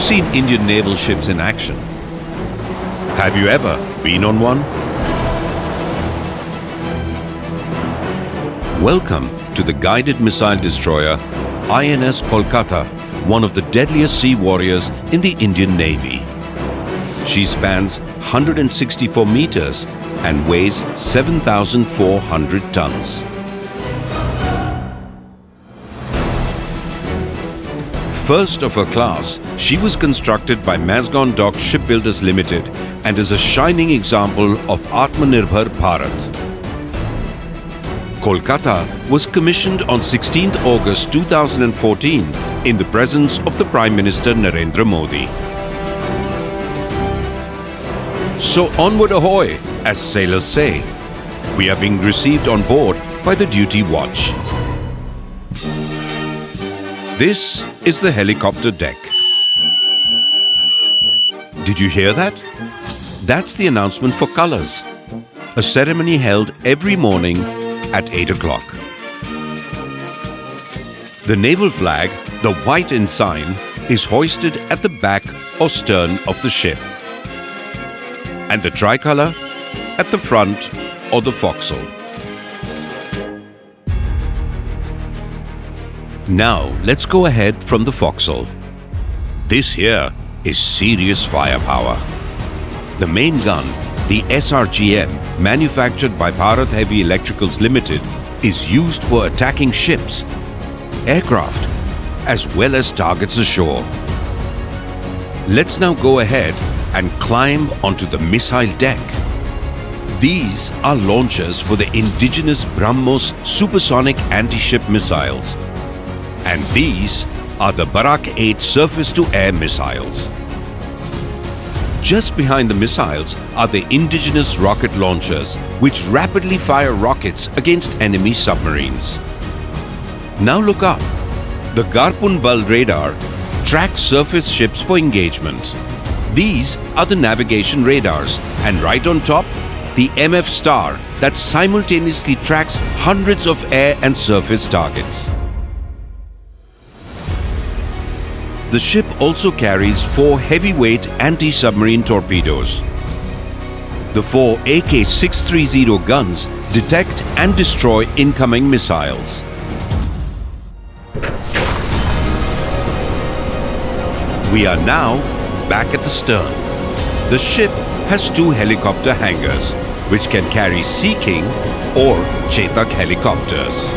you've seen Indian naval ships in action. Have you ever been on one? Welcome to the guided missile destroyer INS Kolkata, one of the deadliest sea warriors in the Indian Navy. She spans 164 meters and weighs 7,400 tons. First of her class, she was constructed by Mazgon Dock Shipbuilders Limited and is a shining example of Atmanirbhar Bharat. Kolkata was commissioned on 16th August 2014 in the presence of the Prime Minister Narendra Modi. So onward ahoy, as sailors say. We are being received on board by the duty watch. This is the helicopter deck. Did you hear that? That's the announcement for colours. A ceremony held every morning at 8 o'clock. The naval flag, the white ensign, is hoisted at the back or stern of the ship, and the tricolour at the front or the forecastle. Now let's go ahead from the forecastle. This here is serious firepower. The main gun, the SRGM, manufactured by Bharat Heavy Electricals Limited, is used for attacking ships, aircraft, as well as targets ashore. Let's now go ahead and climb onto the missile deck. These are launchers for the indigenous BrahMos supersonic anti-ship missiles. And these are the Barak 8 surface-to-air missiles. Just behind the missiles are the indigenous rocket launchers, which rapidly fire rockets against enemy submarines. Now look up. The Garpun Bal radar tracks surface ships for engagement. These are the navigation radars, and right on top, the MF Star that simultaneously tracks hundreds of air and surface targets. The ship also carries 4 heavyweight anti-submarine torpedoes. The 4 AK-630 guns detect and destroy incoming missiles. We are now back at the stern. The ship has 2 helicopter hangars, which can carry Sea King or Chetak helicopters.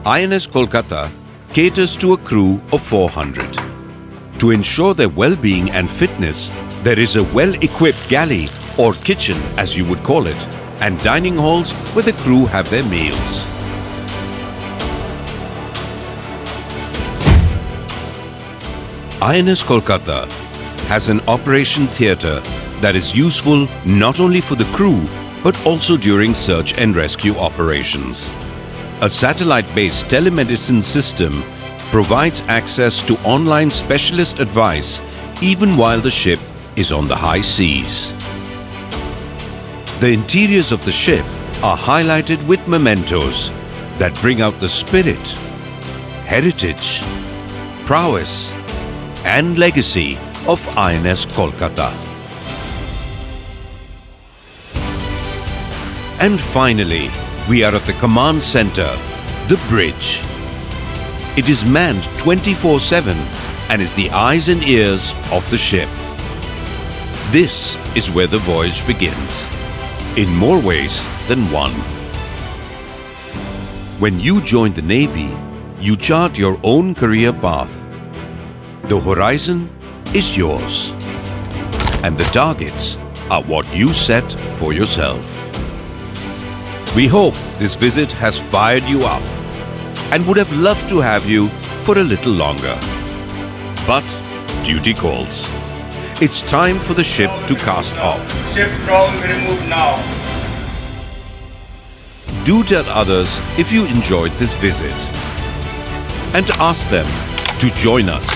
INS Kolkata caters to a crew of 400. To ensure their well-being and fitness, there is a well-equipped galley, or kitchen as you would call it, and dining halls where the crew have their meals. INS Kolkata has an operation theatre that is useful not only for the crew but also during search and rescue operations. A satellite-based telemedicine system provides access to online specialist advice even while the ship is on the high seas. The interiors of the ship are highlighted with mementos that bring out the spirit, heritage, prowess and legacy of INS Kolkata. And finally, we are at the command center, the bridge. It is manned 24/7 and is the eyes and ears of the ship. This is where the voyage begins, in more ways than one. When you join the Navy, you chart your own career path. The horizon is yours, and the targets are what you set for yourself. We hope this visit has fired you up and would have loved to have you for a little longer. But duty calls. It's time for the ship to cast off. Ship trawl removed now. Do tell others if you enjoyed this visit and ask them to join us.